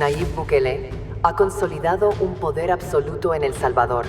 Nayib Bukele ha consolidado un poder absoluto en El Salvador,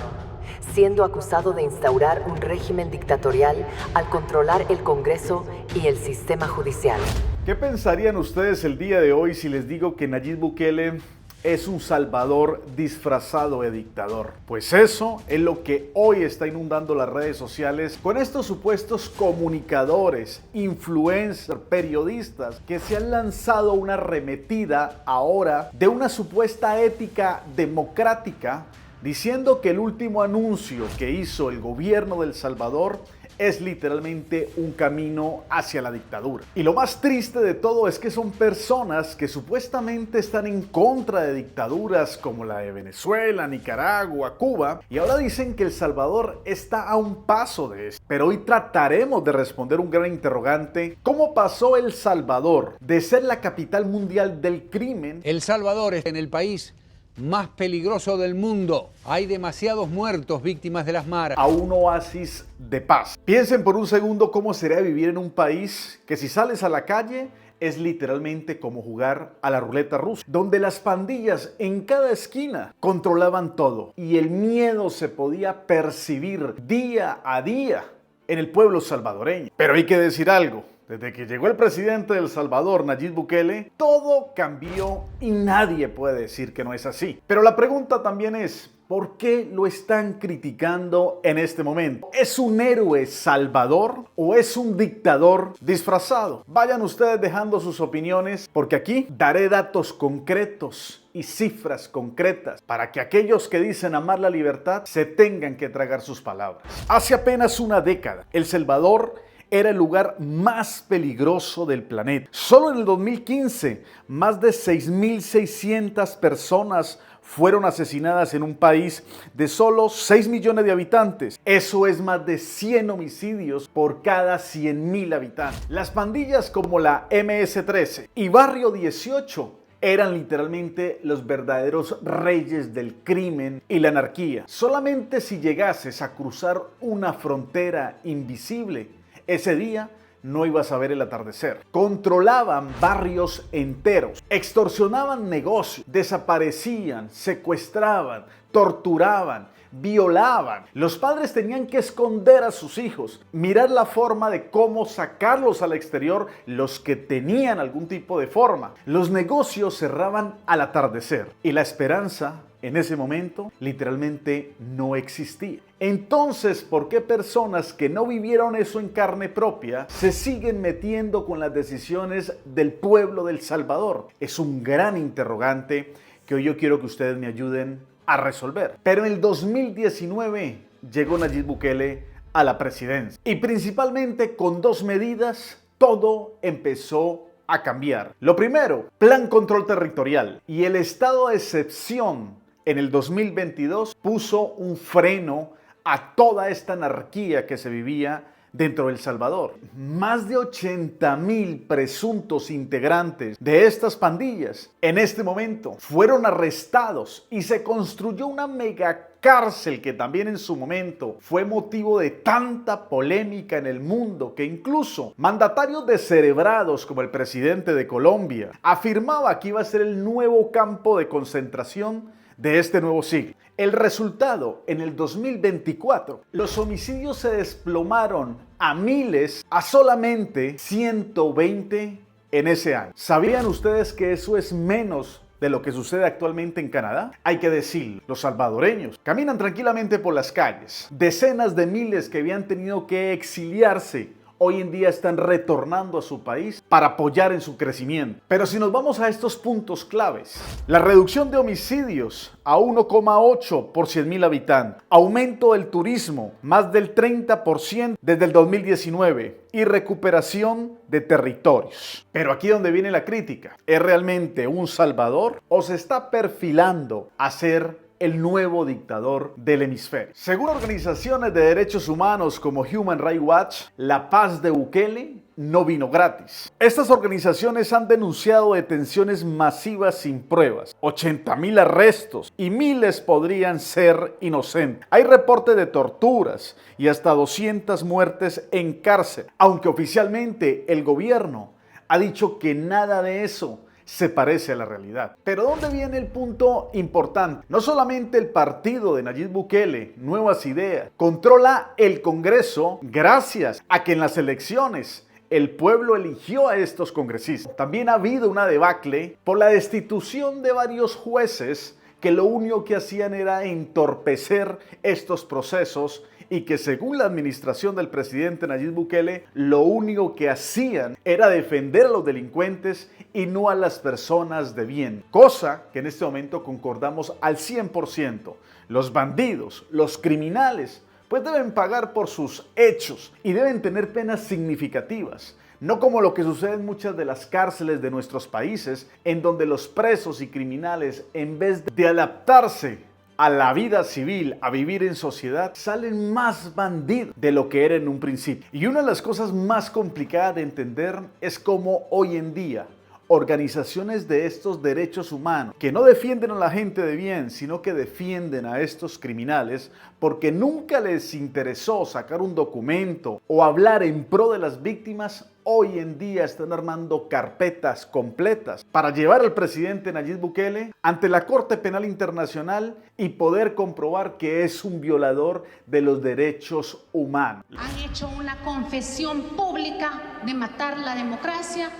siendo acusado de instaurar un régimen dictatorial al controlar el Congreso y el sistema judicial. ¿Qué pensarían ustedes el día de hoy si les digo que Nayib Bukele es un salvador disfrazado de dictador? Pues eso es lo que hoy está inundando las redes sociales con estos supuestos comunicadores, influencers, periodistas que se han lanzado una arremetida ahora de una supuesta ética democrática, diciendo que el último anuncio que hizo el gobierno de El Salvador es literalmente un camino hacia la dictadura. Y lo más triste de todo es que son personas que supuestamente están en contra de dictaduras como la de Venezuela, Nicaragua, Cuba, y ahora dicen que El Salvador está a un paso de eso. Pero hoy trataremos de responder un gran interrogante: ¿cómo pasó El Salvador de ser la capital mundial del crimen? El Salvador es en el país más peligroso del mundo. Hay demasiados muertos víctimas de las maras. A un oasis de paz. Piensen por un segundo cómo sería vivir en un país que si sales a la calle es literalmente como jugar a la ruleta rusa, donde las pandillas en cada esquina controlaban todo y el miedo se podía percibir día a día en el pueblo salvadoreño. Pero hay que decir algo: desde que llegó el presidente de El Salvador, Nayib Bukele, todo cambió y nadie puede decir que no es así. Pero la pregunta también es: ¿por qué lo están criticando en este momento? ¿Es un héroe salvador o es un dictador disfrazado? Vayan ustedes dejando sus opiniones, porque aquí daré datos concretos y cifras concretas para que aquellos que dicen amar la libertad se tengan que tragar sus palabras. Hace apenas una década, El Salvador era el lugar más peligroso del planeta. Solo en el 2015, más de 6.600 personas fueron asesinadas en un país de solo 6 millones de habitantes. Eso es más de 100 homicidios por cada 100.000 habitantes. Las pandillas como la MS-13 y Barrio 18 eran literalmente los verdaderos reyes del crimen y la anarquía. Solamente si llegases a cruzar una frontera invisible, ese día no ibas a ver el atardecer. Controlaban barrios enteros, extorsionaban negocios, desaparecían, secuestraban, torturaban, violaban. Los padres tenían que esconder a sus hijos, mirar la forma de cómo sacarlos al exterior, los que tenían algún tipo de forma. Los negocios cerraban al atardecer y la esperanza en ese momento literalmente no existía. Entonces, ¿por qué personas que no vivieron eso en carne propia se siguen metiendo con las decisiones del pueblo de El Salvador? Es un gran interrogante que hoy yo quiero que ustedes me ayuden a resolver. Pero en el 2019 llegó Nayib Bukele a la presidencia y principalmente con dos medidas todo empezó a cambiar. Lo primero, Plan Control Territorial, y el estado de excepción en el 2022 puso un freno a toda esta anarquía que se vivía dentro de El Salvador. Más de 80.000 presuntos integrantes de estas pandillas en este momento fueron arrestados y se construyó una mega cárcel que también en su momento fue motivo de tanta polémica en el mundo que incluso mandatarios descerebrados como el presidente de Colombia afirmaba que iba a ser el nuevo campo de concentración de este nuevo siglo. El resultado: en el 2024, los homicidios se desplomaron a miles a solamente 120 en ese año. ¿Sabían ustedes que eso es menos de lo que sucede actualmente en Canadá? Hay que decirlo, los salvadoreños caminan tranquilamente por las calles. Decenas de miles que habían tenido que exiliarse hoy en día están retornando a su país para apoyar en su crecimiento. Pero si nos vamos a estos puntos claves: la reducción de homicidios a 1,8 por 100.000 habitantes, aumento del turismo más del 30% desde el 2019 y recuperación de territorios. Pero aquí donde viene la crítica: ¿es realmente un salvador o se está perfilando a ser el nuevo dictador del hemisferio? Según organizaciones de derechos humanos como Human Rights Watch, la paz de Bukele no vino gratis. Estas organizaciones han denunciado detenciones masivas sin pruebas, 80.000 arrestos y miles podrían ser inocentes. Hay reportes de torturas y hasta 200 muertes en cárcel, aunque oficialmente el gobierno ha dicho que nada de eso se parece a la realidad. Pero ¿dónde viene el punto importante? No solamente el partido de Nayib Bukele, Nuevas Ideas, controla el Congreso gracias a que en las elecciones el pueblo eligió a estos congresistas. También ha habido una debacle por la destitución de varios jueces que lo único que hacían era entorpecer estos procesos y que según la administración del presidente Nayib Bukele, lo único que hacían era defender a los delincuentes y no a las personas de bien. Cosa que en este momento concordamos al 100%. Los bandidos, los criminales, pues deben pagar por sus hechos y deben tener penas significativas. No como lo que sucede en muchas de las cárceles de nuestros países, en donde los presos y criminales, en vez de adaptarse a la vida civil, a vivir en sociedad, salen más bandidos de lo que era en un principio. Y una de las cosas más complicadas de entender es cómo hoy en día organizaciones de estos derechos humanos, que no defienden a la gente de bien, sino que defienden a estos criminales, porque nunca les interesó sacar un documento o hablar en pro de las víctimas, hoy en día están armando carpetas completas para llevar al presidente Nayib Bukele ante la Corte Penal Internacional y poder comprobar que es un violador de los derechos humanos. Han hecho una confesión pública de matar la democracia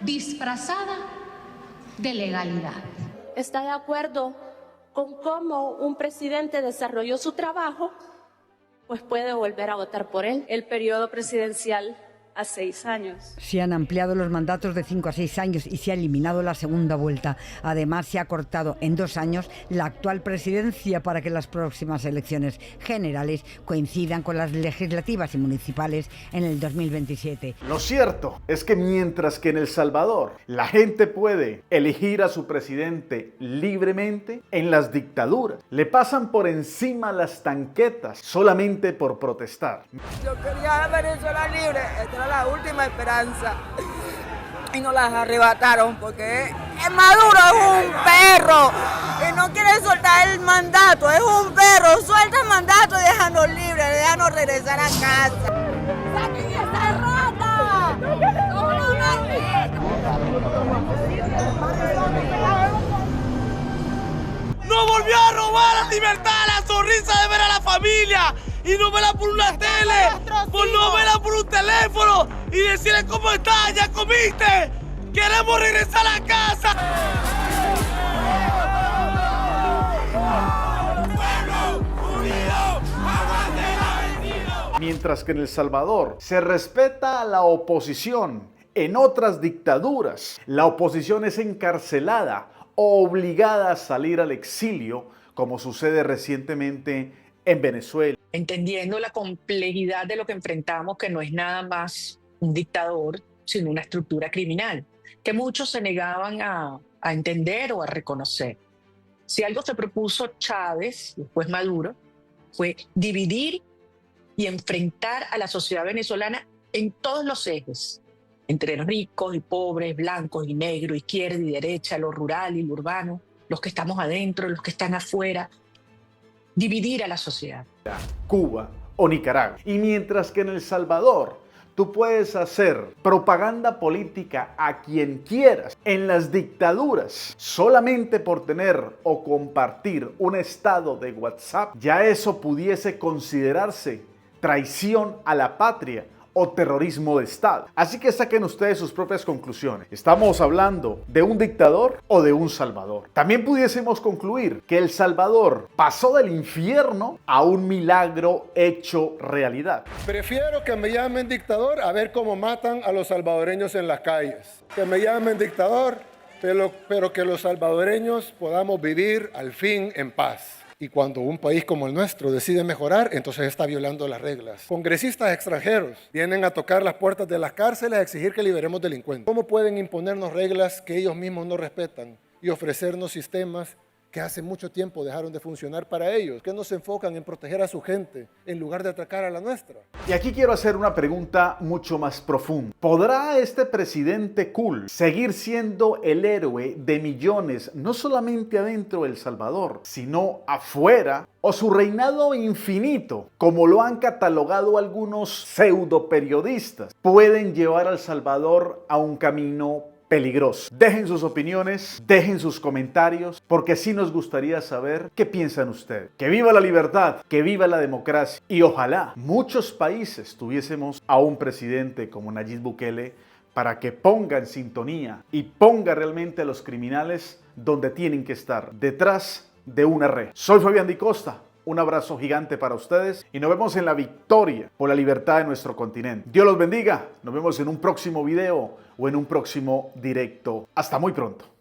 disfrazada de legalidad. ¿Está de acuerdo con cómo un presidente desarrolló su trabajo? Pues puede volver a votar por él. El periodo presidencial a 6 años. Se han ampliado los mandatos de 5 a 6 años y se ha eliminado la segunda vuelta. Además, se ha cortado en 2 años la actual presidencia para que las próximas elecciones generales coincidan con las legislativas y municipales en el 2027. Lo cierto es que mientras que en El Salvador la gente puede elegir a su presidente libremente, en las dictaduras le pasan por encima las tanquetas solamente por protestar. Yo quería a Venezuela libre. La última esperanza y nos las arrebataron porque Maduro es un perro y no quiere soltar el mandato, es un perro, suelta el mandato y déjanos libres, déjanos regresar a casa. ¡Saquen esa rata! ¡No volvió a robar la libertad, la sonrisa de ver a la familia! Y no verla por una tele, por no verla por un teléfono y decirle cómo está, ya comiste, queremos regresar a casa. ¡Pueblo unido, aguante la vencida! Mientras que en El Salvador se respeta a la oposición, en otras dictaduras la oposición es encarcelada o obligada a salir al exilio, como sucede recientemente en Venezuela. Entendiendo la complejidad de lo que enfrentamos, que no es nada más un dictador, sino una estructura criminal, que muchos se negaban a entender o a reconocer. Si algo se propuso Chávez, después Maduro, fue dividir y enfrentar a la sociedad venezolana en todos los ejes, entre ricos y pobres, blancos y negros, izquierda y derecha, lo rural y lo urbano, los que estamos adentro, los que están afuera. Dividir a la sociedad. Cuba o Nicaragua. Y mientras que en El Salvador tú puedes hacer propaganda política a quien quieras, en las dictaduras, solamente por tener o compartir un estado de WhatsApp, ya eso pudiese considerarse traición a la patria o terrorismo de Estado. Así que saquen ustedes sus propias conclusiones. ¿Estamos hablando de un dictador o de un salvador? También pudiésemos concluir que El Salvador pasó del infierno a un milagro hecho realidad. Prefiero que me llamen dictador a ver cómo matan a los salvadoreños en las calles. Que me llamen dictador, pero que los salvadoreños podamos vivir al fin en paz. Y cuando un país como el nuestro decide mejorar, entonces está violando las reglas. Congresistas extranjeros vienen a tocar las puertas de las cárceles a exigir que liberemos delincuentes. ¿Cómo pueden imponernos reglas que ellos mismos no respetan y ofrecernos sistemas que hace mucho tiempo dejaron de funcionar para ellos? ¿Qué no se enfocan en proteger a su gente en lugar de atacar a la nuestra? Y aquí quiero hacer una pregunta mucho más profunda. ¿Podrá este presidente cool seguir siendo el héroe de millones, no solamente adentro de El Salvador, sino afuera? ¿O su reinado infinito, como lo han catalogado algunos pseudo periodistas, pueden llevar a El Salvador a un camino peligroso. Dejen sus opiniones, dejen sus comentarios, porque sí nos gustaría saber qué piensan ustedes. Que viva la libertad, que viva la democracia, y ojalá muchos países tuviésemos a un presidente como Nayib Bukele para que ponga en sintonía y ponga realmente a los criminales donde tienen que estar, detrás de una red. Soy Fabián Di Costa. Un abrazo gigante para ustedes y nos vemos en la victoria por la libertad de nuestro continente. Dios los bendiga. Nos vemos en un próximo video o en un próximo directo. Hasta muy pronto.